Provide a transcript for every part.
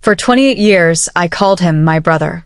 For 28 years, I called him my brother.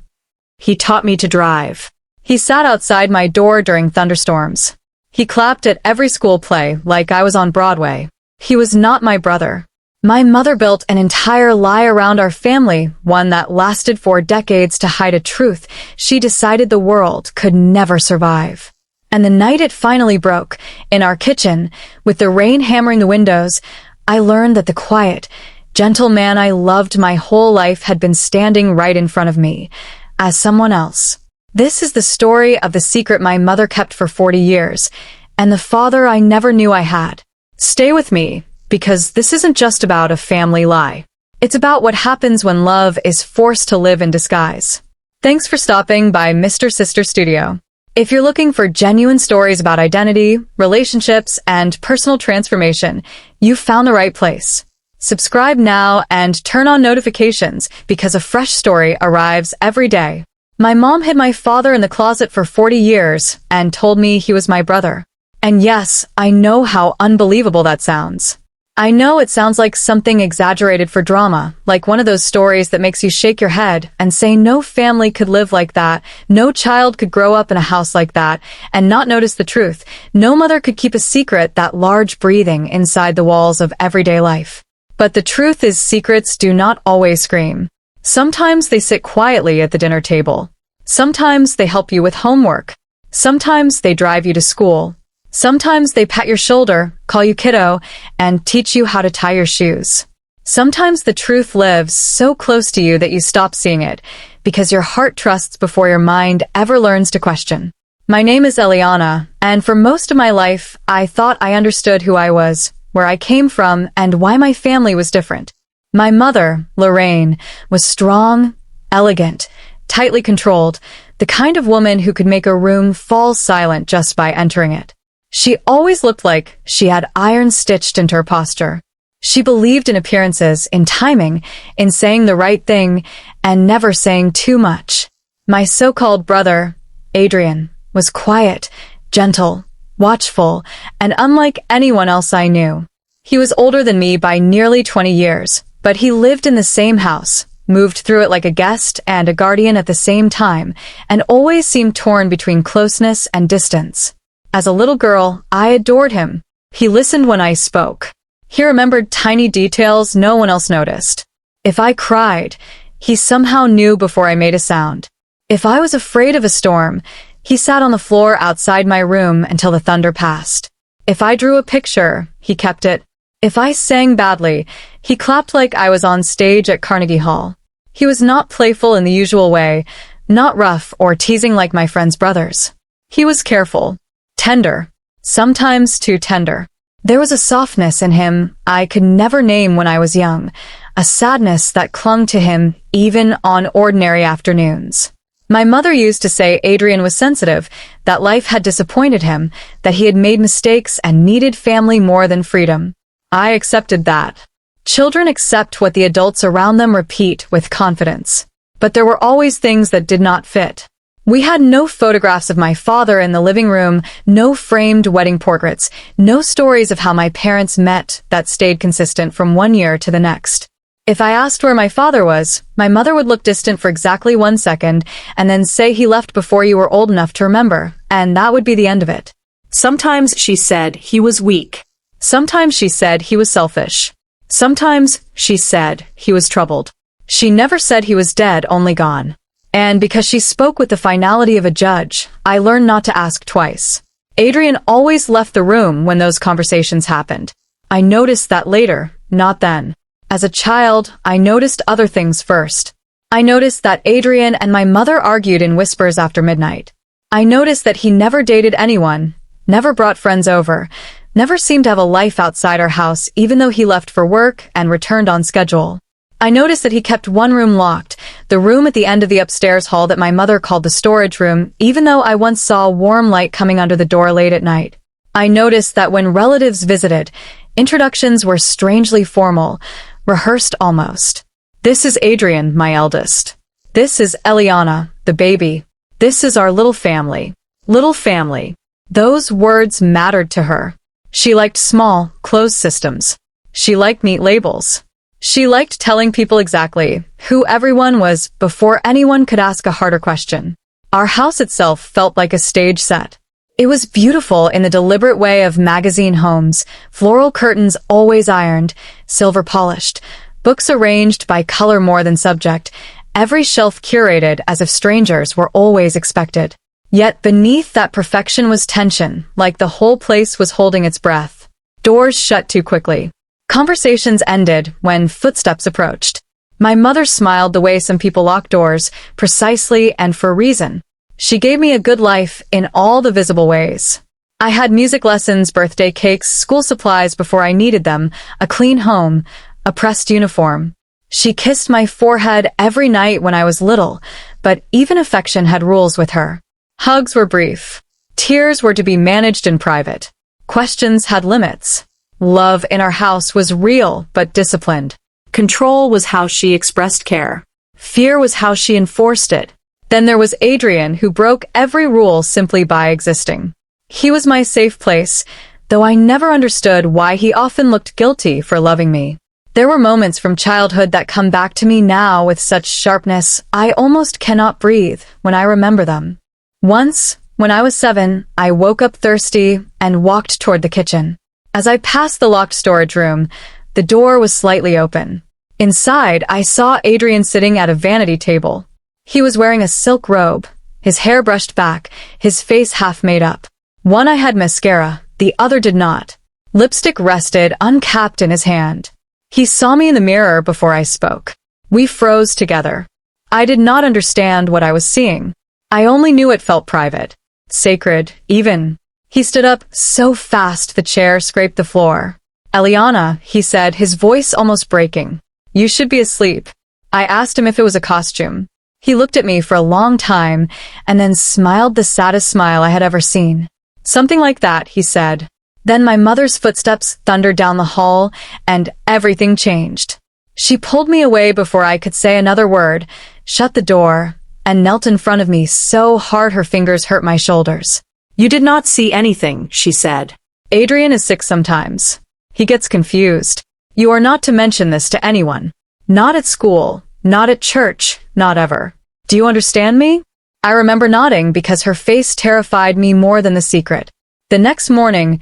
He taught me to drive. He sat outside my door during thunderstorms. He clapped at every school play like I was on Broadway. He was not my brother. My mother built an entire lie around our family, one that lasted for decades to hide a truth she decided the world could never survive. And the night it finally broke, in our kitchen, with the rain hammering the windows, I learned that the quiet, gentle man I loved my whole life had been standing right in front of me, as someone else. This is the story of the secret my mother kept for 40 years, and the father I never knew I had. Stay with me, because this isn't just about a family lie. It's about what happens when love is forced to live in disguise. Thanks for stopping by Mr. Sister Studio. If you're looking for genuine stories about identity, relationships, and personal transformation, you've found the right place. Subscribe now and turn on notifications because a fresh story arrives every day. My mom hid my father in the closet for 40 years and told me he was my brother. And yes, I know how unbelievable that sounds. I know it sounds like something exaggerated for drama, like one of those stories that makes you shake your head and say no family could live like that, no child could grow up in a house like that, and not notice the truth. No mother could keep a secret that large breathing inside the walls of everyday life. But the truth is secrets do not always scream. Sometimes they sit quietly at the dinner table. Sometimes they help you with homework. Sometimes they drive you to school. Sometimes they pat your shoulder, call you kiddo, and teach you how to tie your shoes. Sometimes the truth lives so close to you that you stop seeing it, because your heart trusts before your mind ever learns to question. My name is Eliana, and for most of my life, I thought I understood who I was, where I came from, and why my family was different. My mother, Lorraine, was strong, elegant, tightly controlled, the kind of woman who could make a room fall silent just by entering it. She always looked like she had iron stitched into her posture. She believed in appearances, in timing, in saying the right thing, and never saying too much. My so-called brother, Adrian, was quiet, gentle, watchful, and unlike anyone else I knew. He was older than me by nearly 20 years, but he lived in the same house, moved through it like a guest and a guardian at the same time, and always seemed torn between closeness and distance. As a little girl, I adored him. He listened when I spoke. He remembered tiny details no one else noticed. If I cried, he somehow knew before I made a sound. If I was afraid of a storm, he sat on the floor outside my room until the thunder passed. If I drew a picture, he kept it. If I sang badly, he clapped like I was on stage at Carnegie Hall. He was not playful in the usual way, not rough or teasing like my friends' brothers. He was careful. Tender. Sometimes too tender. There was a softness in him I could never name when I was young, a sadness that clung to him even on ordinary afternoons. My mother used to say Adrian was sensitive, that life had disappointed him, that he had made mistakes and needed family more than freedom. I accepted that. Children accept what the adults around them repeat with confidence. But there were always things that did not fit. We had no photographs of my father in the living room, no framed wedding portraits, no stories of how my parents met that stayed consistent from one year to the next. If I asked where my father was, my mother would look distant for exactly 1 second and then say he left before you were old enough to remember, and that would be the end of it. Sometimes she said he was weak. Sometimes she said he was selfish. Sometimes she said he was troubled. She never said he was dead, only gone. And because she spoke with the finality of a judge, I learned not to ask twice. Adrian always left the room when those conversations happened. I noticed that later, not then. As a child, I noticed other things first. I noticed that Adrian and my mother argued in whispers after midnight. I noticed that he never dated anyone, never brought friends over, never seemed to have a life outside our house even though he left for work and returned on schedule. I noticed that he kept one room locked, the room at the end of the upstairs hall that my mother called the storage room, even though I once saw warm light coming under the door late at night. I noticed that when relatives visited, introductions were strangely formal, rehearsed almost. This is Adrian, my eldest. This is Eliana, the baby. This is our little family. Little family. Those words mattered to her. She liked small, closed systems. She liked neat labels. She liked telling people exactly who everyone was before anyone could ask a harder question. Our house itself felt like a stage set. It was beautiful in the deliberate way of magazine homes, floral curtains always ironed, silver polished, books arranged by color more than subject, every shelf curated as if strangers were always expected. Yet beneath that perfection was tension, like the whole place was holding its breath. Doors shut too quickly. Conversations ended when footsteps approached. My mother smiled the way some people lock doors, precisely and for a reason. She gave me a good life in all the visible ways. I had music lessons, birthday cakes, school supplies before I needed them, a clean home, a pressed uniform. She kissed my forehead every night when I was little, but even affection had rules with her. Hugs were brief. Tears were to be managed in private. Questions had limits. Love in our house was real but disciplined. Control was how she expressed care. Fear was how she enforced it. Then there was Adrian, who broke every rule simply by existing. He was my safe place, though I never understood why he often looked guilty for loving me. There were moments from childhood that come back to me now with such sharpness I almost cannot breathe when I remember them. Once, when I was 7, I woke up thirsty and walked toward the kitchen. As I passed the locked storage room, the door was slightly open. Inside, I saw Adrian sitting at a vanity table. He was wearing a silk robe, his hair brushed back, his face half made up. One eye had mascara, the other did not. Lipstick rested uncapped in his hand. He saw me in the mirror before I spoke. We froze together. I did not understand what I was seeing. I only knew it felt private, sacred, even. He stood up so fast the chair scraped the floor. "Eliana," he said, his voice almost breaking. "You should be asleep." I asked him if it was a costume. He looked at me for a long time and then smiled the saddest smile I had ever seen. "Something like that," he said. Then my mother's footsteps thundered down the hall and everything changed. She pulled me away before I could say another word, shut the door, and knelt in front of me so hard her fingers hurt my shoulders. "You did not see anything," she said. "Adrian is sick sometimes. He gets confused. You are not to mention this to anyone. Not at school, not at church, not ever. Do you understand me?" I remember nodding because her face terrified me more than the secret. The next morning,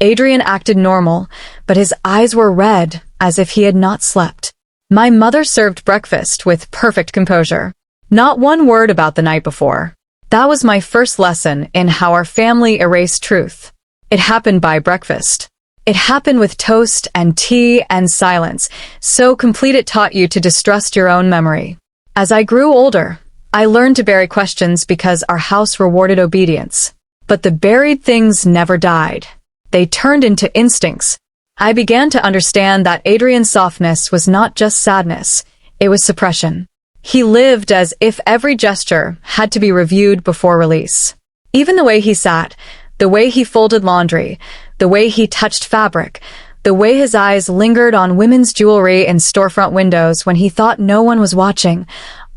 Adrian acted normal, but his eyes were red, as if he had not slept. My mother served breakfast with perfect composure. Not one word about the night before. That was my first lesson in how our family erased truth. It happened by breakfast. It happened with toast and tea and silence, so complete it taught you to distrust your own memory. As I grew older, I learned to bury questions because our house rewarded obedience. But the buried things never died. They turned into instincts. I began to understand that Adrian's softness was not just sadness, it was suppression. He lived as if every gesture had to be reviewed before release. Even the way he sat, the way he folded laundry, the way he touched fabric, the way his eyes lingered on women's jewelry in storefront windows when he thought no one was watching,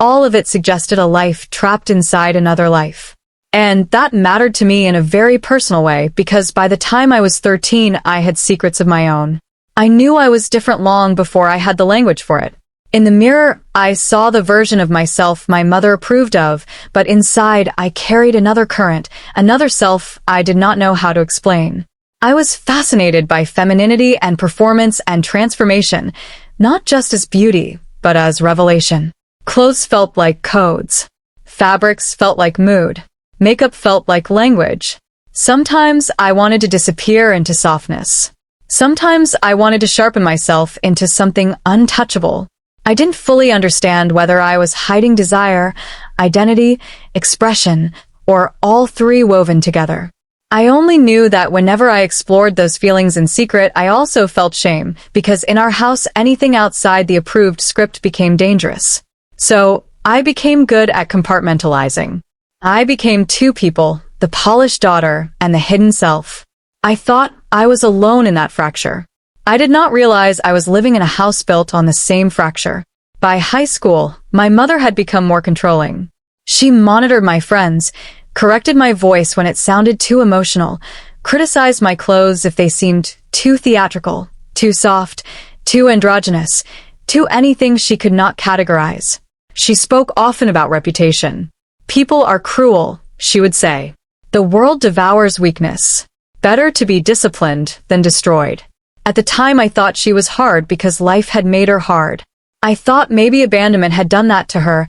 all of it suggested a life trapped inside another life. And that mattered to me in a very personal way because by the time I was 13, I had secrets of my own. I knew I was different long before I had the language for it. In the mirror, I saw the version of myself my mother approved of, but inside I carried another current, another self I did not know how to explain. I was fascinated by femininity and performance and transformation, not just as beauty, but as revelation. Clothes felt like codes. Fabrics felt like mood. Makeup felt like language. Sometimes I wanted to disappear into softness. Sometimes I wanted to sharpen myself into something untouchable. I didn't fully understand whether I was hiding desire, identity, expression, or all three woven together. I only knew that whenever I explored those feelings in secret, I also felt shame, because in our house anything outside the approved script became dangerous. So, I became good at compartmentalizing. I became two people, the polished daughter and the hidden self. I thought I was alone in that fracture. I did not realize I was living in a house built on the same fracture. By high school, my mother had become more controlling. She monitored my friends, corrected my voice when it sounded too emotional, criticized my clothes if they seemed too theatrical, too soft, too androgynous, to anything she could not categorize. She spoke often about reputation. People are cruel, she would say. The world devours weakness. Better to be disciplined than destroyed. At the time I thought she was hard because life had made her hard. I thought maybe abandonment had done that to her.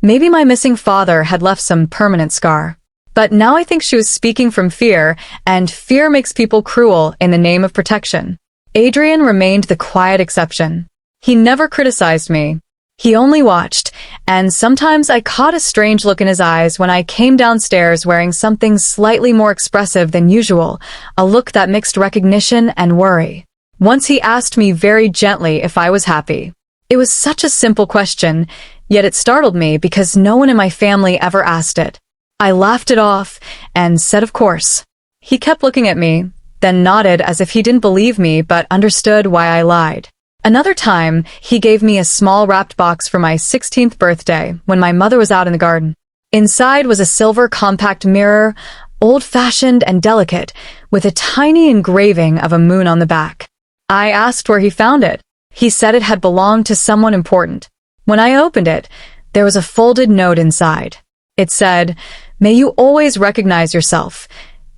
Maybe my missing father had left some permanent scar. But now I think she was speaking from fear, and fear makes people cruel in the name of protection. Adrian remained the quiet exception. He never criticized me. He only watched, and sometimes I caught a strange look in his eyes when I came downstairs wearing something slightly more expressive than usual, a look that mixed recognition and worry. Once he asked me very gently if I was happy. It was such a simple question, yet it startled me because no one in my family ever asked it. I laughed it off and said of course. He kept looking at me, then nodded as if he didn't believe me but understood why I lied. Another time, he gave me a small wrapped box for my 16th birthday when my mother was out in the garden. Inside was a silver compact mirror, old-fashioned and delicate, with a tiny engraving of a moon on the back. I asked where he found it. He said it had belonged to someone important. When I opened it, there was a folded note inside. It said, "May you always recognize yourself,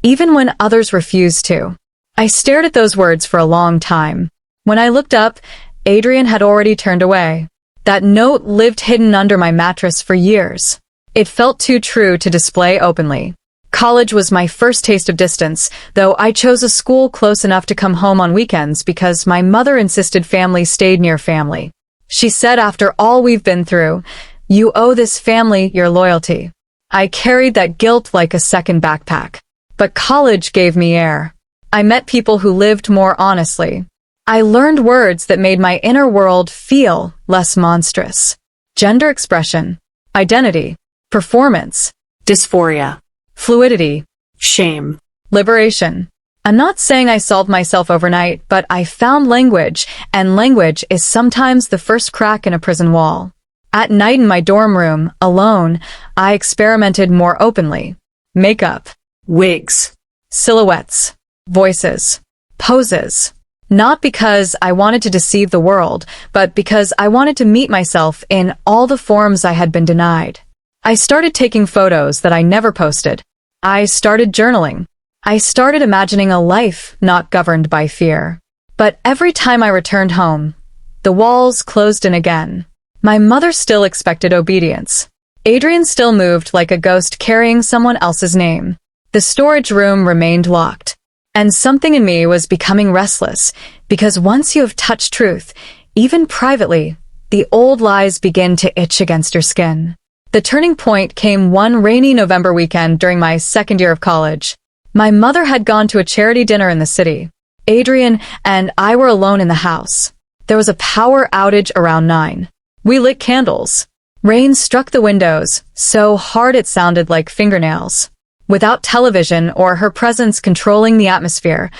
even when others refuse to." I stared at those words for a long time. When I looked up, Adrian had already turned away. That note lived hidden under my mattress for years. It felt too true to display openly. College was my first taste of distance, though I chose a school close enough to come home on weekends because my mother insisted family stayed near family. She said after all we've been through, "You owe this family your loyalty." I carried that guilt like a second backpack. But college gave me air. I met people who lived more honestly. I learned words that made my inner world feel less monstrous. Gender expression, identity, performance, dysphoria, fluidity, shame, liberation. I'm not saying I solved myself overnight, but I found language, and language is sometimes the first crack in a prison wall. At night in my dorm room, alone, I experimented more openly. Makeup, wigs, silhouettes, voices, poses. Not because I wanted to deceive the world, but because I wanted to meet myself in all the forms I had been denied. I started taking photos that I never posted. I started journaling. I started imagining a life not governed by fear. But every time I returned home, the walls closed in again. My mother still expected obedience. Adrian still moved like a ghost carrying someone else's name. The storage room remained locked. And something in me was becoming restless, because once you have touched truth, even privately, the old lies begin to itch against your skin. The turning point came one rainy November weekend during my second year of college. My mother had gone to a charity dinner in the city. Adrian and I were alone in the house. There was a power outage around 9. We lit candles. Rain struck the windows, so hard it sounded like fingernails. Without television or her presence controlling the atmosphere,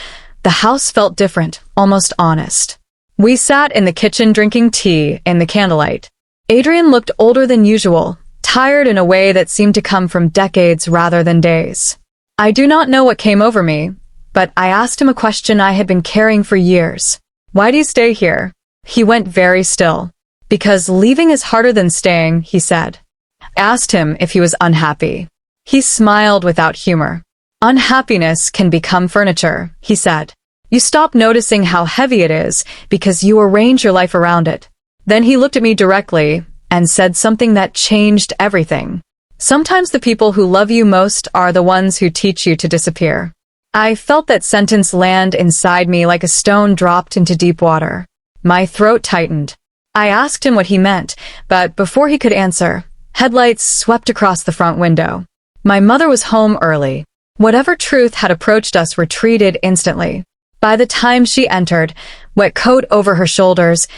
the house felt different, almost honest. We sat in the kitchen drinking tea in the candlelight. Adrian looked older than usual, tired in a way that seemed to come from decades rather than days. I do not know what came over me, but I asked him a question I had been carrying for years. "Why do you stay here?" He went very still. "Because leaving is harder than staying," he said. I asked him if he was unhappy. He smiled without humor. "Unhappiness can become furniture," he said. "You stop noticing how heavy it is because you arrange your life around it." Then he looked at me directly and said something that changed everything. "Sometimes the people who love you most are the ones who teach you to disappear." I felt that sentence land inside me like a stone dropped into deep water. My throat tightened. I asked him what he meant, but before he could answer, headlights swept across the front window. My mother was home early. Whatever truth had approached us retreated instantly. By the time she entered, wet coat over her shoulders,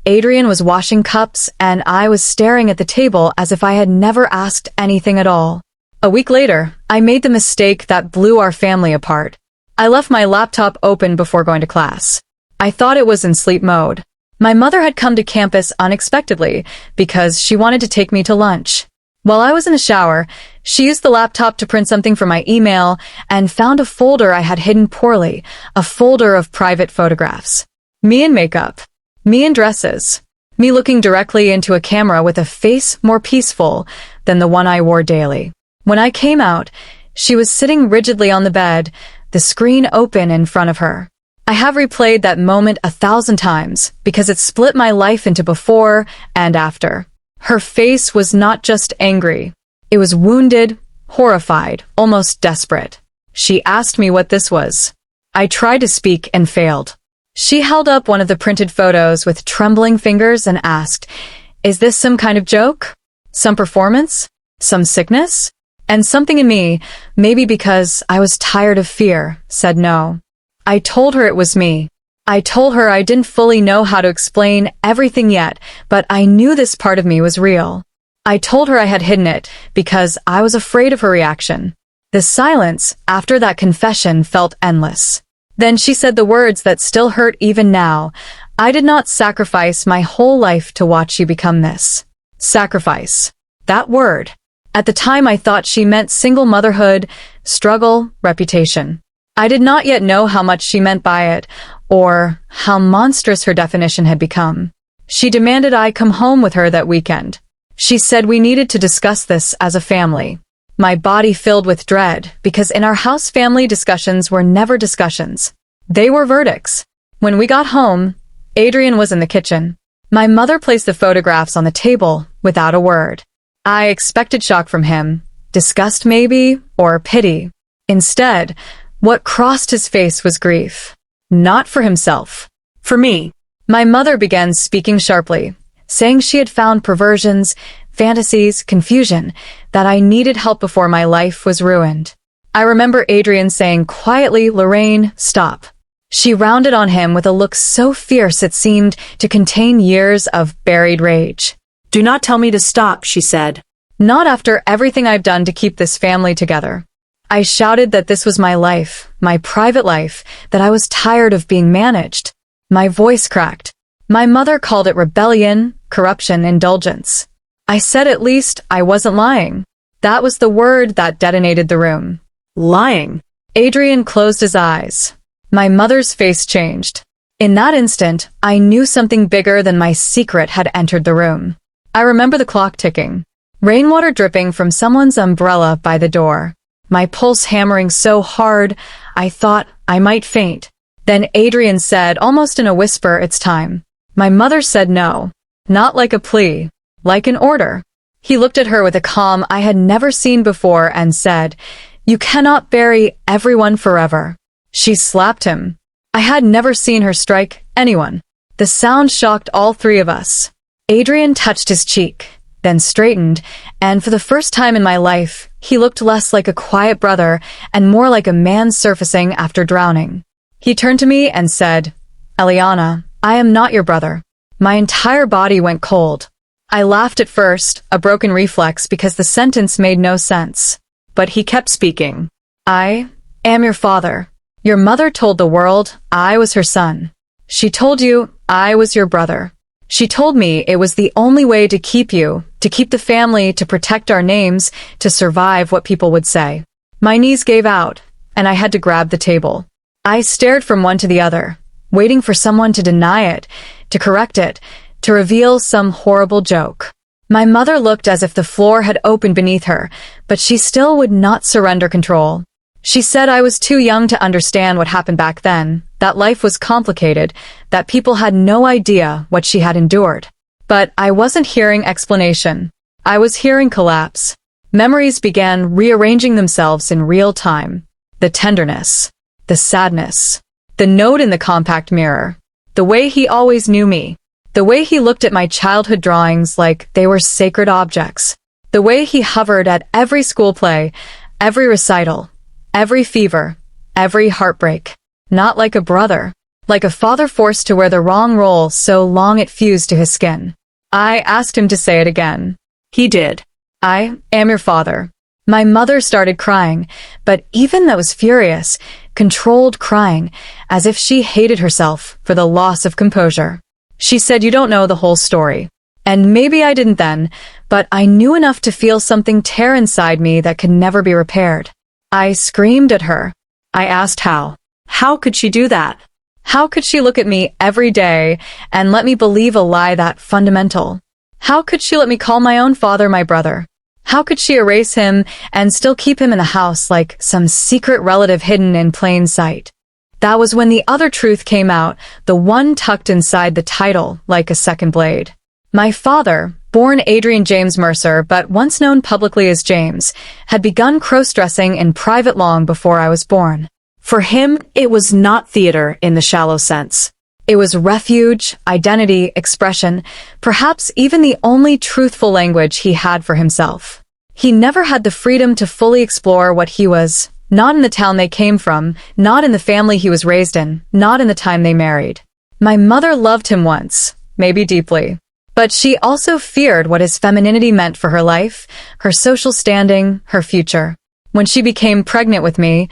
Adrian was washing cups and I was staring at the table as if I had never asked anything at all. A week later, I made the mistake that blew our family apart. I left my laptop open before going to class. I thought it was in sleep mode. My mother had come to campus unexpectedly because she wanted to take me to lunch. While I was in the shower, she used the laptop to print something from my email and found a folder I had hidden poorly, a folder of private photographs. Me in makeup. Me in dresses. me looking directly into a camera with a face more peaceful than the one I wore daily. When I came out, she was sitting rigidly on the bed, the screen open in front of her. I have replayed that moment 1,000 times because it split my life into before and after. Her face was not just angry. It was wounded, horrified, almost desperate. She asked me what this was. I tried to speak and failed. She held up one of the printed photos with trembling fingers and asked, "Is this some kind of joke? Some performance? Some sickness?" And something in me, maybe because I was tired of fear, said no. I told her it was me. I told her I didn't fully know how to explain everything yet, but I knew this part of me was real. I told her I had hidden it because I was afraid of her reaction. The silence after that confession felt endless. Then she said the words that still hurt even now. "I did not sacrifice my whole life to watch you become this." Sacrifice. That word. At the time I thought she meant single motherhood, struggle, reputation. I did not yet know how much she meant by it, or how monstrous her definition had become. She demanded I come home with her that weekend. She said we needed to discuss this as a family. My body filled with dread, because in our house family discussions were never discussions. They were verdicts. When we got home, Adrian was in the kitchen. My mother placed the photographs on the table without a word. I expected shock from him, disgust maybe, or pity. Instead, what crossed his face was grief. Not for himself. For me. My mother began speaking sharply, saying she had found perversions, fantasies, confusion, that I needed help before my life was ruined. I remember Adrian saying quietly, "Lorraine, stop." She rounded on him with a look so fierce it seemed to contain years of buried rage. "Do not tell me to stop," she said. "Not after everything I've done to keep this family together." I shouted that this was my life, my private life, that I was tired of being managed. My voice cracked. My mother called it rebellion, corruption, indulgence. I said at least I wasn't lying. That was the word that detonated the room. Lying. Adrian closed his eyes. My mother's face changed. In that instant, I knew something bigger than my secret had entered the room. I remember the clock ticking. Rainwater dripping from someone's umbrella by the door. My pulse hammering so hard, I thought I might faint. Then Adrian said, almost in a whisper, "It's time." My mother said no. Not like a plea. Like an order. He looked at her with a calm I had never seen before and said, "You cannot bury everyone forever." She slapped him. I had never seen her strike anyone. The sound shocked all three of us. Adrian touched his cheek, then straightened, and for the first time in my life, he looked less like a quiet brother and more like a man surfacing after drowning. He turned to me and said, "Eliana, I am not your brother." My entire body went cold. I laughed at first, a broken reflex because the sentence made no sense. But he kept speaking. "I am your father. Your mother told the world I was her son. She told you I was your brother. She told me it was the only way to keep you, to keep the family, to protect our names, to survive what people would say." My knees gave out, and I had to grab the table. I stared from one to the other, waiting for someone to deny it, to correct it, to reveal some horrible joke. My mother looked as if the floor had opened beneath her, but she still would not surrender control. She said I was too young to understand what happened back then, that life was complicated, that people had no idea what she had endured. But I wasn't hearing explanation. I was hearing collapse. Memories began rearranging themselves in real time. The tenderness, the sadness, the note in the compact mirror, the way he always knew me, the way he looked at my childhood drawings like they were sacred objects, the way he hovered at every school play, every recital, every fever, every heartbreak. Not like a brother, like a father forced to wear the wrong role so long it fused to his skin. I asked him to say it again. He did. "I am your father." My mother started crying, but even that was furious, controlled crying, as if she hated herself for the loss of composure. She said, "You don't know the whole story." And maybe I didn't then, but I knew enough to feel something tear inside me that could never be repaired. I screamed at her. I asked how. How could she do that? How could she look at me every day and let me believe a lie that fundamental? How could she let me call my own father my brother? How could she erase him and still keep him in the house like some secret relative hidden in plain sight? That was when the other truth came out, the one tucked inside the title like a second blade. My father, born Adrian James Mercer but once known publicly as James, had begun crossdressing in private long before I was born. For him, it was not theater in the shallow sense. It was refuge, identity, expression, perhaps even the only truthful language he had for himself. He never had the freedom to fully explore what he was, not in the town they came from, not in the family he was raised in, not in the time they married. My mother loved him once, maybe deeply. But she also feared what his femininity meant for her life, her social standing, her future. When she became pregnant with me,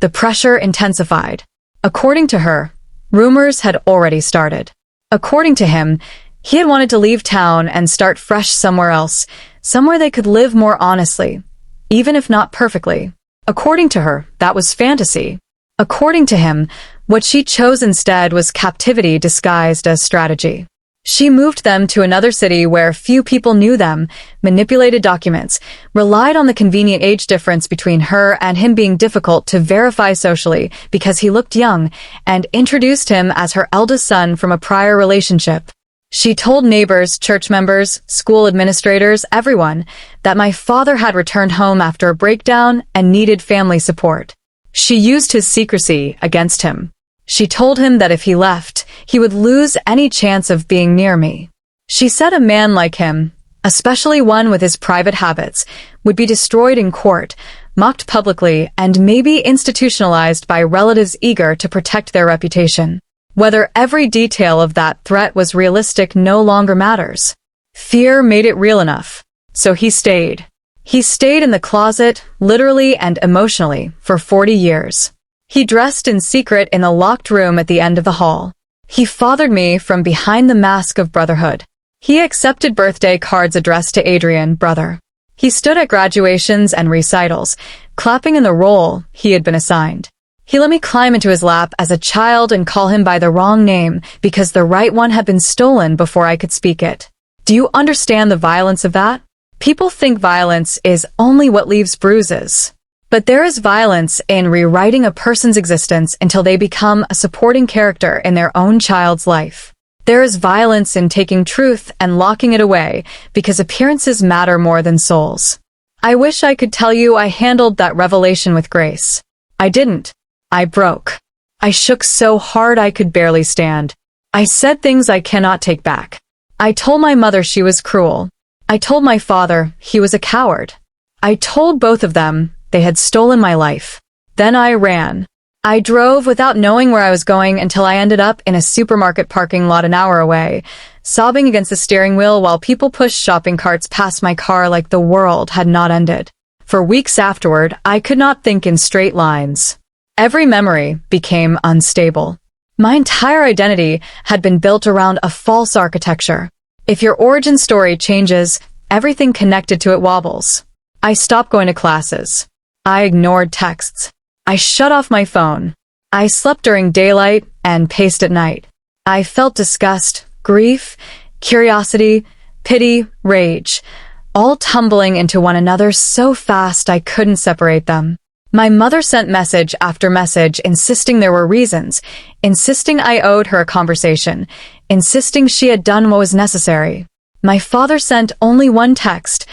the pressure intensified. According to her, rumors had already started. According to him, he had wanted to leave town and start fresh somewhere else, somewhere they could live more honestly, even if not perfectly. According to her, that was fantasy. According to him, what she chose instead was captivity disguised as strategy. She moved them to another city where few people knew them, manipulated documents, relied on the convenient age difference between her and him being difficult to verify socially because he looked young, and introduced him as her eldest son from a prior relationship. She told neighbors, church members, school administrators, everyone, that my father had returned home after a breakdown and needed family support. She used his secrecy against him. She told him that if he left, he would lose any chance of being near me. She said a man like him, especially one with his private habits, would be destroyed in court, mocked publicly, and maybe institutionalized by relatives eager to protect their reputation. Whether every detail of that threat was realistic no longer matters. Fear made it real enough. So he stayed. He stayed in the closet, literally and emotionally, for 40 years. He dressed in secret in a locked room at the end of the hall. He fathered me from behind the mask of brotherhood. He accepted birthday cards addressed to Adrian, brother. He stood at graduations and recitals, clapping in the role he had been assigned. He let me climb into his lap as a child and call him by the wrong name because the right one had been stolen before I could speak it. Do you understand the violence of that? People think violence is only what leaves bruises. But there is violence in rewriting a person's existence until they become a supporting character in their own child's life. There is violence in taking truth and locking it away because appearances matter more than souls. I wish I could tell you I handled that revelation with grace. I didn't. I broke. I shook so hard I could barely stand. I said things I cannot take back. I told my mother she was cruel. I told my father he was a coward. I told both of them they had stolen my life. Then I ran. I drove without knowing where I was going until I ended up in a supermarket parking lot an hour away, sobbing against the steering wheel while people pushed shopping carts past my car like the world had not ended. For weeks afterward, I could not think in straight lines. Every memory became unstable. My entire identity had been built around a false architecture. If your origin story changes, everything connected to it wobbles. I stopped going to classes. I ignored texts. I shut off my phone. I slept during daylight and paced at night. I felt disgust, grief, curiosity, pity, rage, all tumbling into one another so fast I couldn't separate them. My mother sent message after message insisting there were reasons, insisting I owed her a conversation, insisting she had done what was necessary. My father sent only one text: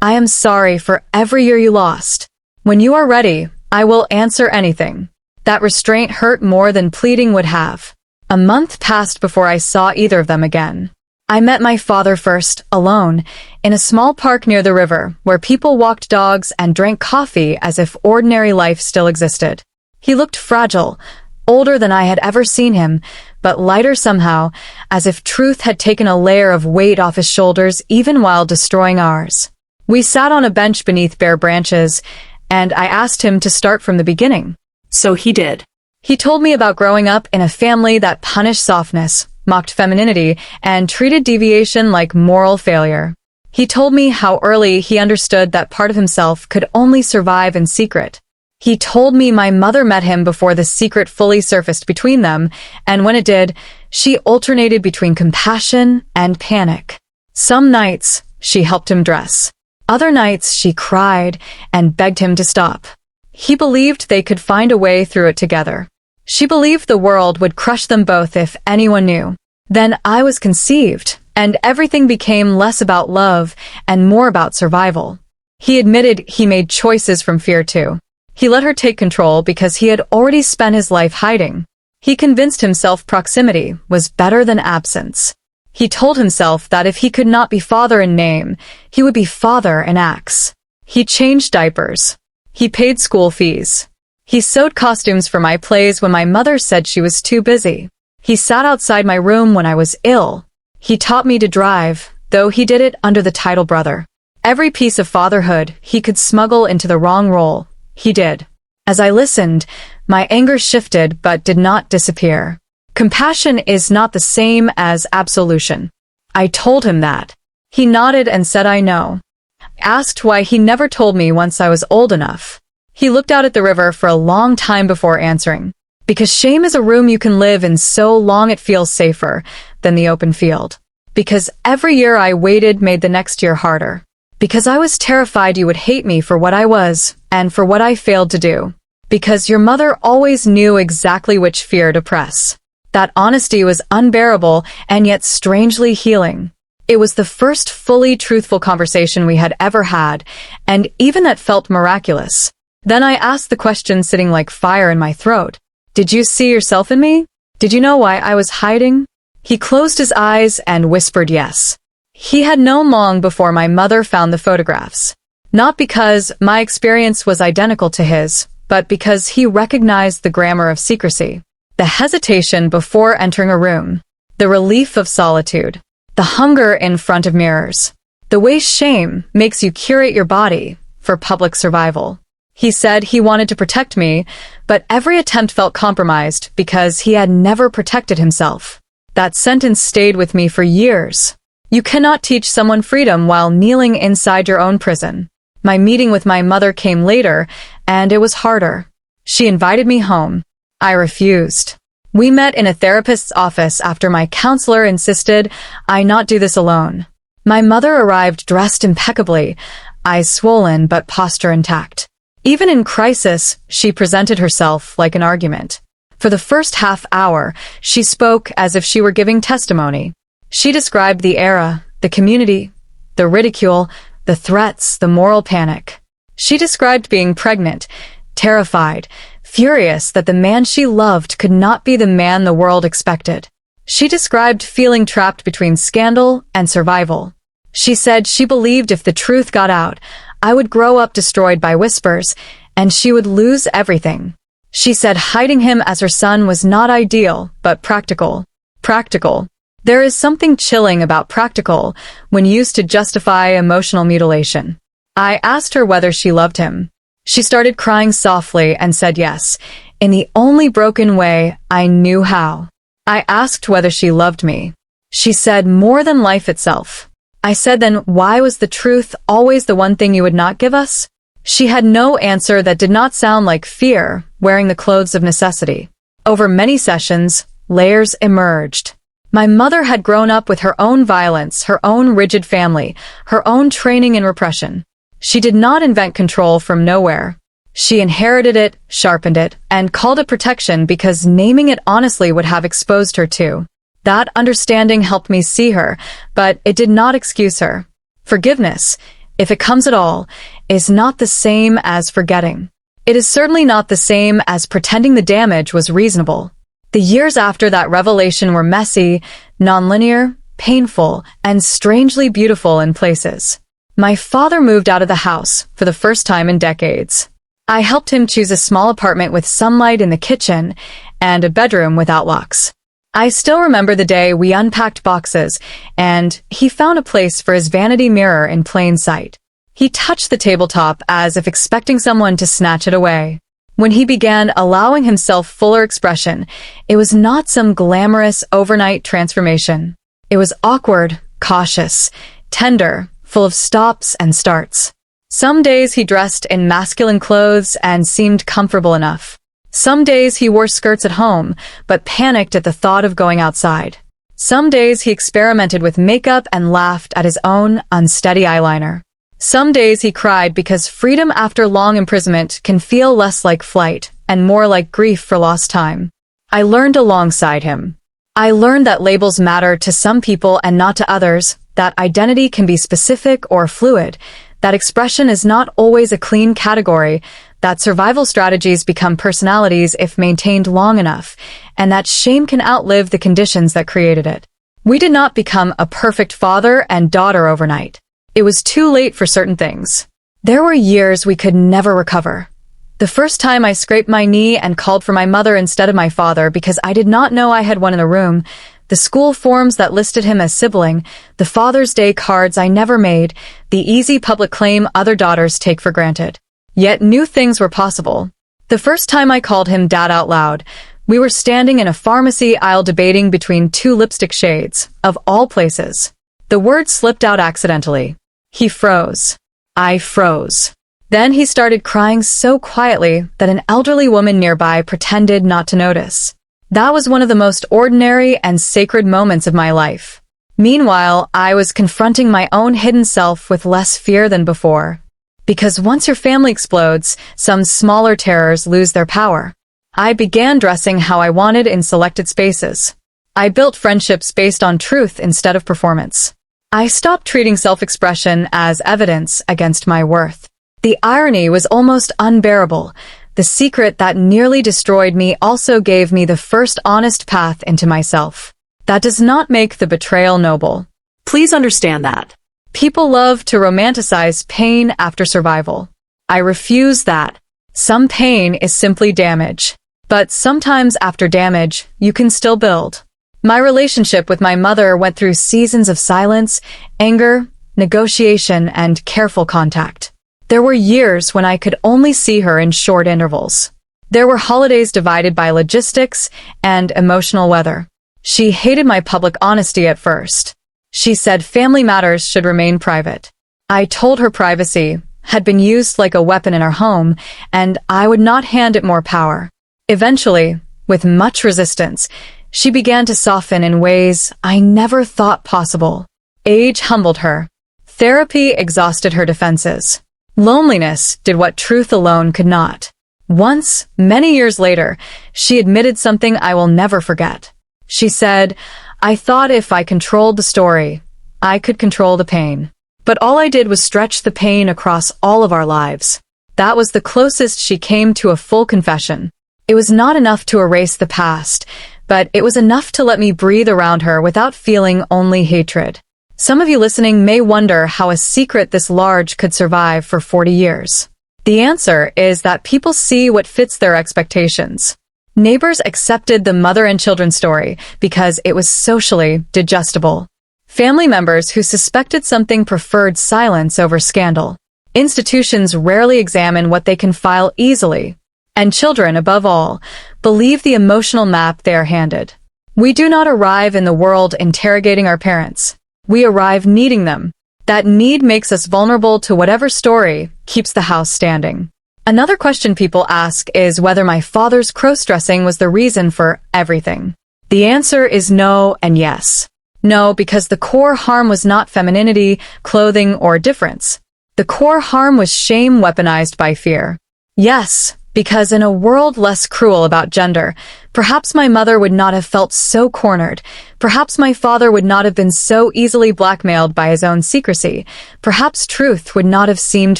I am sorry for every year you lost. When you are ready, I will answer anything. That restraint hurt more than pleading would have. A month passed before I saw either of them again. I met my father first, alone, in a small park near the river, where people walked dogs and drank coffee as if ordinary life still existed. He looked fragile, older than I had ever seen him, but lighter somehow, as if truth had taken a layer of weight off his shoulders even while destroying ours. We sat on a bench beneath bare branches, and I asked him to start from the beginning. So he did. He told me about growing up in a family that punished softness, mocked femininity, and treated deviation like moral failure. He told me how early he understood that part of himself could only survive in secret. He told me my mother met him before the secret fully surfaced between them, and when it did, she alternated between compassion and panic. Some nights, she helped him dress. Other nights, she cried and begged him to stop. He believed they could find a way through it together. She believed the world would crush them both if anyone knew. Then I was conceived, and everything became less about love and more about survival. He admitted he made choices from fear too. He let her take control because he had already spent his life hiding. He convinced himself proximity was better than absence. He told himself that if he could not be father in name, he would be father in acts. He changed diapers. He paid school fees. He sewed costumes for my plays when my mother said she was too busy. He sat outside my room when I was ill. He taught me to drive, though he did it under the title brother. Every piece of fatherhood he could smuggle into the wrong role, he did. As I listened, my anger shifted but did not disappear. Compassion is not the same as absolution. I told him that. He nodded and said I know. I asked why he never told me once I was old enough. He looked out at the river for a long time before answering. Because shame is a room you can live in so long it feels safer than the open field. Because every year I waited made the next year harder. Because I was terrified you would hate me for what I was, and for what I failed to do. Because your mother always knew exactly which fear to press. That honesty was unbearable and yet strangely healing. It was the first fully truthful conversation we had ever had, and even that felt miraculous. Then I asked the question sitting like fire in my throat. Did you see yourself in me? Did you know why I was hiding? He closed his eyes and whispered yes. He had known long before my mother found the photographs. Not because my experience was identical to his, but because he recognized the grammar of secrecy. The hesitation before entering a room. The relief of solitude. The hunger in front of mirrors. The way shame makes you curate your body for public survival. He said he wanted to protect me, but every attempt felt compromised because he had never protected himself. That sentence stayed with me for years. You cannot teach someone freedom while kneeling inside your own prison. My meeting with my mother came later, and it was harder. She invited me home. I refused. We met in a therapist's office after my counselor insisted I not do this alone. My mother arrived dressed impeccably, eyes swollen but posture intact. Even in crisis, she presented herself like an argument. For the first half hour, she spoke as if she were giving testimony. She described the era, the community, the ridicule, the threats, the moral panic. She described being pregnant, terrified, furious that the man she loved could not be the man the world expected. She described feeling trapped between scandal and survival. She said she believed if the truth got out, I would grow up destroyed by whispers, and she would lose everything. She said hiding him as her son was not ideal, but practical. Practical. There is something chilling about practical when used to justify emotional mutilation. I asked her whether she loved him. She started crying softly and said yes, in the only broken way I knew how. I asked whether she loved me. She said more than life itself. I said then why was the truth always the one thing you would not give us? She had no answer that did not sound like fear, wearing the clothes of necessity. Over many sessions, layers emerged. My mother had grown up with her own violence, her own rigid family, her own training in repression. She did not invent control from nowhere. She inherited it, sharpened it, and called it protection because naming it honestly would have exposed her too. That understanding helped me see her, but it did not excuse her. Forgiveness, if it comes at all, is not the same as forgetting. It is certainly not the same as pretending the damage was reasonable. The years after that revelation were messy, nonlinear, painful, and strangely beautiful in places. My father moved out of the house for the first time in decades. I helped him choose a small apartment with sunlight in the kitchen and a bedroom without locks. I still remember the day we unpacked boxes and he found a place for his vanity mirror in plain sight. He touched the tabletop as if expecting someone to snatch it away. When he began allowing himself fuller expression, it was not some glamorous overnight transformation. It was awkward, cautious, tender, full of stops and starts. Some days he dressed in masculine clothes and seemed comfortable enough. Some days he wore skirts at home, but panicked at the thought of going outside. Some days he experimented with makeup and laughed at his own unsteady eyeliner. Some days he cried because freedom after long imprisonment can feel less like flight and more like grief for lost time. I learned alongside him. I learned that labels matter to some people and not to others, that identity can be specific or fluid, that expression is not always a clean category, that survival strategies become personalities if maintained long enough, and that shame can outlive the conditions that created it. We did not become a perfect father and daughter overnight. It was too late for certain things. There were years we could never recover. The first time I scraped my knee and called for my mother instead of my father because I did not know I had one in the room, the school forms that listed him as sibling, the Father's Day cards I never made, the easy public claim other daughters take for granted. Yet new things were possible. The first time I called him Dad out loud, we were standing in a pharmacy aisle debating between two lipstick shades, of all places. The word slipped out accidentally. He froze. I froze. Then he started crying so quietly that an elderly woman nearby pretended not to notice. That was one of the most ordinary and sacred moments of my life. Meanwhile, I was confronting my own hidden self with less fear than before. Because once your family explodes, some smaller terrors lose their power. I began dressing how I wanted in selected spaces. I built friendships based on truth instead of performance. I stopped treating self-expression as evidence against my worth. The irony was almost unbearable. The secret that nearly destroyed me also gave me the first honest path into myself. That does not make the betrayal noble. Please understand that. People love to romanticize pain after survival. I refuse that. Some pain is simply damage. But sometimes after damage, you can still build. My relationship with my mother went through seasons of silence, anger, negotiation, and careful contact. There were years when I could only see her in short intervals. There were holidays divided by logistics and emotional weather. She hated my public honesty at first. She said family matters should remain private. I told her privacy had been used like a weapon in our home, and I would not hand it more power. Eventually, with much resistance, she began to soften in ways I never thought possible. Age humbled her. Therapy exhausted her defenses. Loneliness did what truth alone could not. Once, many years later, she admitted something I will never forget. She said, "I thought if I controlled the story, I could control the pain. But all I did was stretch the pain across all of our lives." That was the closest she came to a full confession. It was not enough to erase the past, but it was enough to let me breathe around her without feeling only hatred. Some of you listening may wonder how a secret this large could survive for 40 years. The answer is that people see what fits their expectations. Neighbors accepted the mother and children story because it was socially digestible. Family members who suspected something preferred silence over scandal. Institutions rarely examine what they can file easily. And children, above all, believe the emotional map they are handed. We do not arrive in the world interrogating our parents. We arrive needing them. That need makes us vulnerable to whatever story keeps the house standing. Another question people ask is whether my father's crossdressing was the reason for everything. The answer is no and yes. No, because the core harm was not femininity, clothing, or difference. The core harm was shame weaponized by fear. Yes, because in a world less cruel about gender, perhaps my mother would not have felt so cornered. Perhaps my father would not have been so easily blackmailed by his own secrecy. Perhaps truth would not have seemed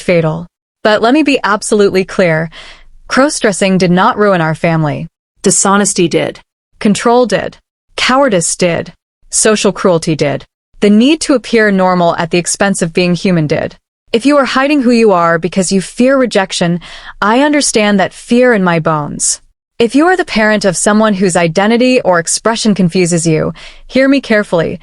fatal. But let me be absolutely clear. Crossdressing did not ruin our family. Dishonesty did. Control did. Cowardice did. Social cruelty did. The need to appear normal at the expense of being human did. If you are hiding who you are because you fear rejection, I understand that fear in my bones. If you are the parent of someone whose identity or expression confuses you, hear me carefully.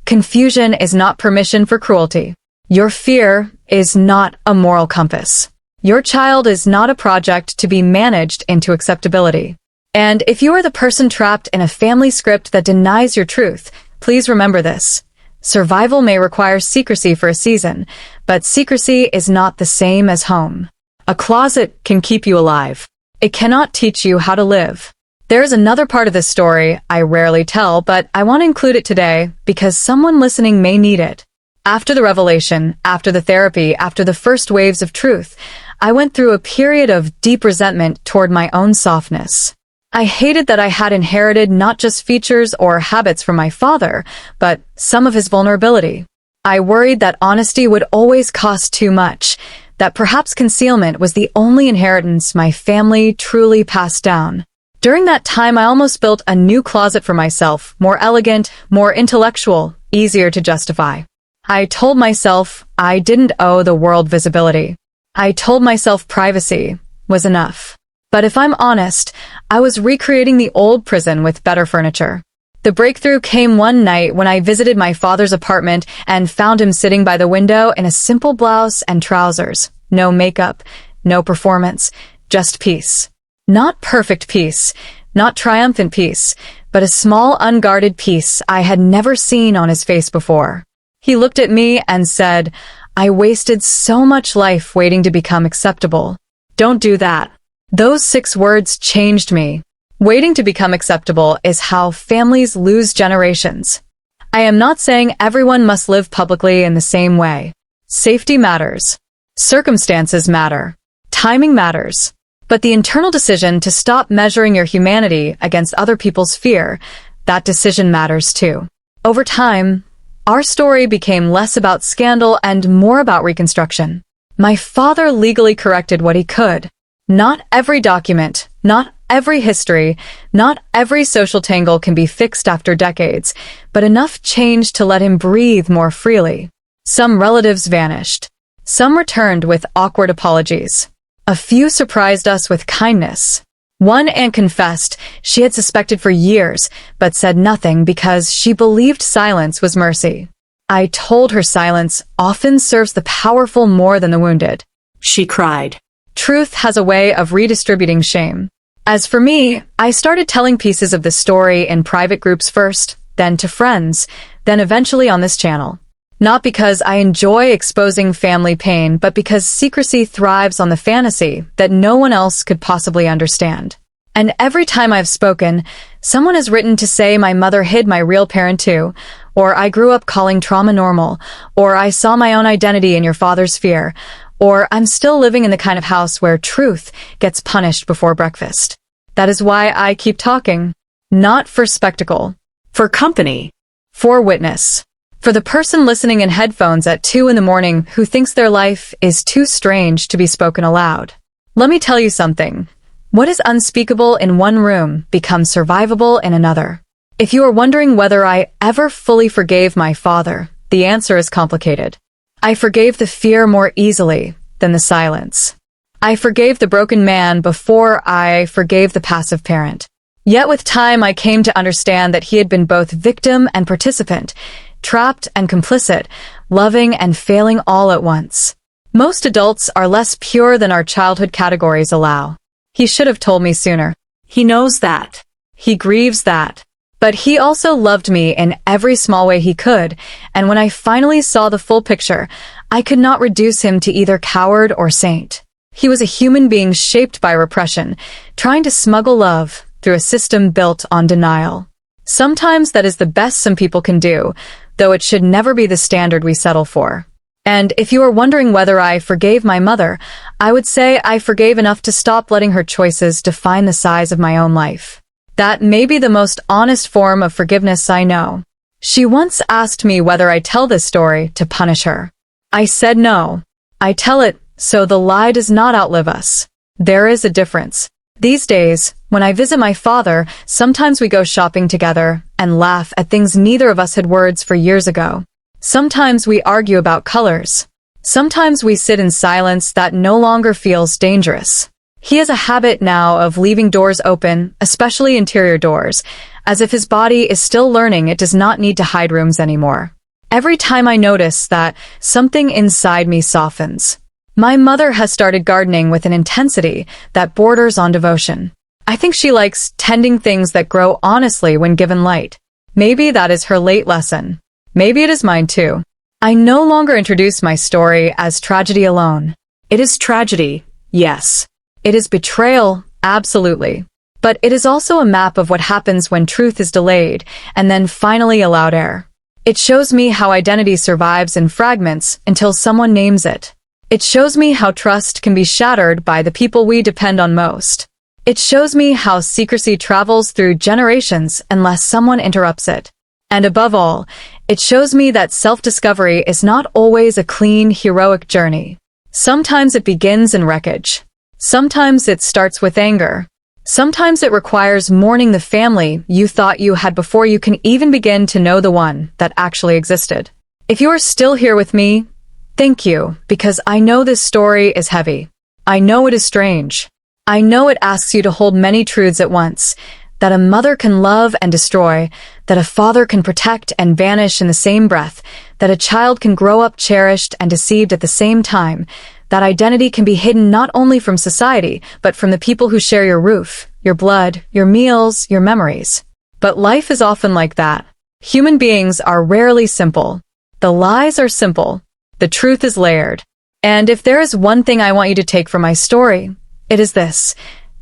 Confusion is not permission for cruelty. Your fear is not a moral compass. Your child is not a project to be managed into acceptability. And if you are the person trapped in a family script that denies your truth, please remember this. Survival may require secrecy for a season, but secrecy is not the same as home. A closet can keep you alive. It cannot teach you how to live. There is another part of this story I rarely tell, but I want to include it today because someone listening may need it. After the revelation, after the therapy, after the first waves of truth, I went through a period of deep resentment toward my own softness. I hated that I had inherited not just features or habits from my father, but some of his vulnerability. I worried that honesty would always cost too much, that perhaps concealment was the only inheritance my family truly passed down. During that time, I almost built a new closet for myself, more elegant, more intellectual, easier to justify. I told myself I didn't owe the world visibility. I told myself privacy was enough. But if I'm honest, I was recreating the old prison with better furniture. The breakthrough came one night when I visited my father's apartment and found him sitting by the window in a simple blouse and trousers. No makeup, no performance, just peace. Not perfect peace, not triumphant peace, but a small, unguarded peace I had never seen on his face before. He looked at me and said, "I wasted so much life waiting to become acceptable. Don't do that." Those 6 words changed me. Waiting to become acceptable is how families lose generations. I am not saying everyone must live publicly in the same way. Safety matters. Circumstances matter. Timing matters. But the internal decision to stop measuring your humanity against other people's fear, that decision matters too. Over time, our story became less about scandal and more about reconstruction. My father legally corrected what he could. Not every document, not every history, not every social tangle can be fixed after decades, but enough changed to let him breathe more freely. Some relatives vanished. Some returned with awkward apologies. A few surprised us with kindness. One aunt confessed she had suspected for years, but said nothing because she believed silence was mercy. I told her silence often serves the powerful more than the wounded. She cried. Truth has a way of redistributing shame. As for me, I started telling pieces of the story in private groups first, then to friends, then eventually on this channel. Not because I enjoy exposing family pain, but because secrecy thrives on the fantasy that no one else could possibly understand. And every time I've spoken, someone has written to say my mother hid my real parent too, or I grew up calling trauma normal, or I saw my own identity in your father's fear, or I'm still living in the kind of house where truth gets punished before breakfast. That is why I keep talking. Not for spectacle. For company. For witness. For the person listening in headphones at 2 in the morning who thinks their life is too strange to be spoken aloud. Let me tell you something. What is unspeakable in one room becomes survivable in another. If you are wondering whether I ever fully forgave my father, the answer is complicated. I forgave the fear more easily than the silence. I forgave the broken man before I forgave the passive parent. Yet with time I came to understand that he had been both victim and participant, trapped and complicit, loving and failing all at once. Most adults are less pure than our childhood categories allow. He should have told me sooner. He knows that. He grieves that. But he also loved me in every small way he could, and when I finally saw the full picture, I could not reduce him to either coward or saint. He was a human being shaped by repression, trying to smuggle love through a system built on denial. Sometimes that is the best some people can do, though it should never be the standard we settle for. And if you are wondering whether I forgave my mother, I would say I forgave enough to stop letting her choices define the size of my own life. That may be the most honest form of forgiveness I know. She once asked me whether I tell this story to punish her. I said no. I tell it so the lie does not outlive us. There is a difference. These days, when I visit my father, sometimes we go shopping together and laugh at things neither of us had words for years ago. Sometimes we argue about colors. Sometimes we sit in silence that no longer feels dangerous. He has a habit now of leaving doors open, especially interior doors, as if his body is still learning it does not need to hide rooms anymore. Every time I notice that, something inside me softens. My mother has started gardening with an intensity that borders on devotion. I think she likes tending things that grow honestly when given light. Maybe that is her late lesson. Maybe it is mine too. I no longer introduce my story as tragedy alone. It is tragedy, yes. It is betrayal, absolutely. But it is also a map of what happens when truth is delayed and then finally allowed air. It shows me how identity survives in fragments until someone names it. It shows me how trust can be shattered by the people we depend on most. It shows me how secrecy travels through generations unless someone interrupts it. And above all, it shows me that self-discovery is not always a clean, heroic journey. Sometimes it begins in wreckage. Sometimes it starts with anger. Sometimes it requires mourning the family you thought you had before you can even begin to know the one that actually existed. If you are still here with me, thank you, because I know this story is heavy. I know it is strange. I know it asks you to hold many truths at once, that a mother can love and destroy, that a father can protect and vanish in the same breath, that a child can grow up cherished and deceived at the same time, that identity can be hidden not only from society, but from the people who share your roof, your blood, your meals, your memories. But life is often like that. Human beings are rarely simple. The lies are simple. The truth is layered. And if there is one thing I want you to take from my story, it is this.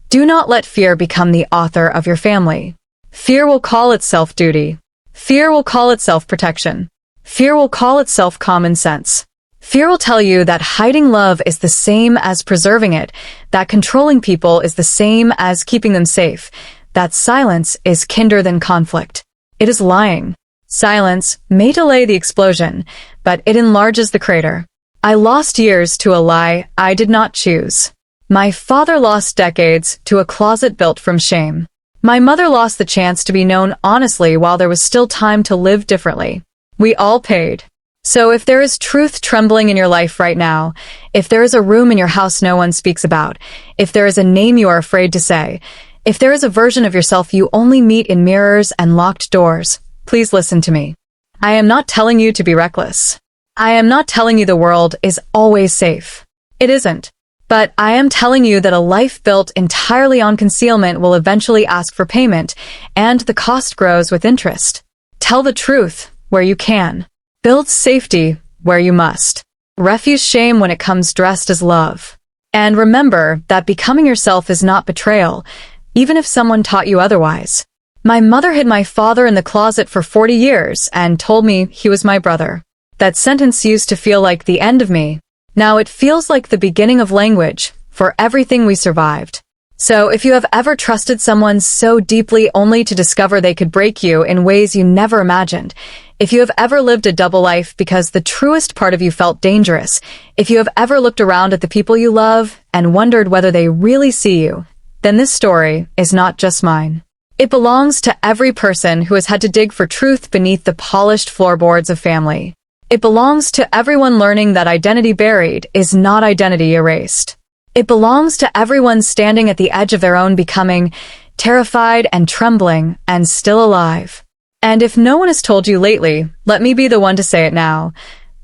Do not let fear become the author of your family. Fear will call itself duty. Fear will call itself protection. Fear will call itself common sense. Fear will tell you that hiding love is the same as preserving it, that controlling people is the same as keeping them safe, that silence is kinder than conflict. It is lying. Silence may delay the explosion, but it enlarges the crater. I lost years to a lie I did not choose. My father lost decades to a closet built from shame. My mother lost the chance to be known honestly while there was still time to live differently. We all paid. So if there is truth trembling in your life right now, if there is a room in your house no one speaks about, if there is a name you are afraid to say, if there is a version of yourself you only meet in mirrors and locked doors, please listen to me. I am not telling you to be reckless. I am not telling you the world is always safe. It isn't. But I am telling you that a life built entirely on concealment will eventually ask for payment, and the cost grows with interest. Tell the truth where you can. Build safety where you must. Refuse shame when it comes dressed as love. And remember that becoming yourself is not betrayal, even if someone taught you otherwise. My mother hid my father in the closet for 40 years and told me he was my brother. That sentence used to feel like the end of me. Now it feels like the beginning of language for everything we survived. So if you have ever trusted someone so deeply only to discover they could break you in ways you never imagined, if you have ever lived a double life because the truest part of you felt dangerous, if you have ever looked around at the people you love and wondered whether they really see you, then this story is not just mine. It belongs to every person who has had to dig for truth beneath the polished floorboards of family. It belongs to everyone learning that identity buried is not identity erased. It belongs to everyone standing at the edge of their own becoming, terrified and trembling and still alive. And if no one has told you lately, let me be the one to say it now.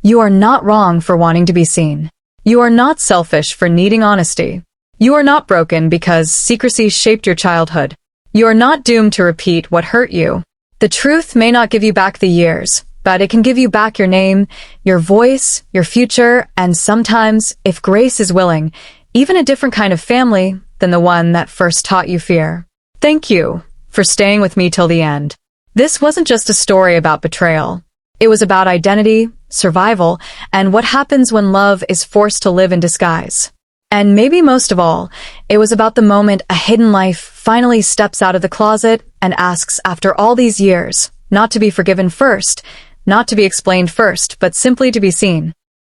You are not wrong for wanting to be seen. You are not selfish for needing honesty. You are not broken because secrecy shaped your childhood. You are not doomed to repeat what hurt you. The truth may not give you back the years, but it can give you back your name, your voice, your future, and sometimes, if grace is willing, even a different kind of family than the one that first taught you fear. Thank you for staying with me till the end. This wasn't just a story about betrayal. It was about identity, survival, and what happens when love is forced to live in disguise. And maybe most of all, it was about the moment a hidden life finally steps out of the closet and asks, after all these years, not to be forgiven first, not to be explained first, but simply to be seen.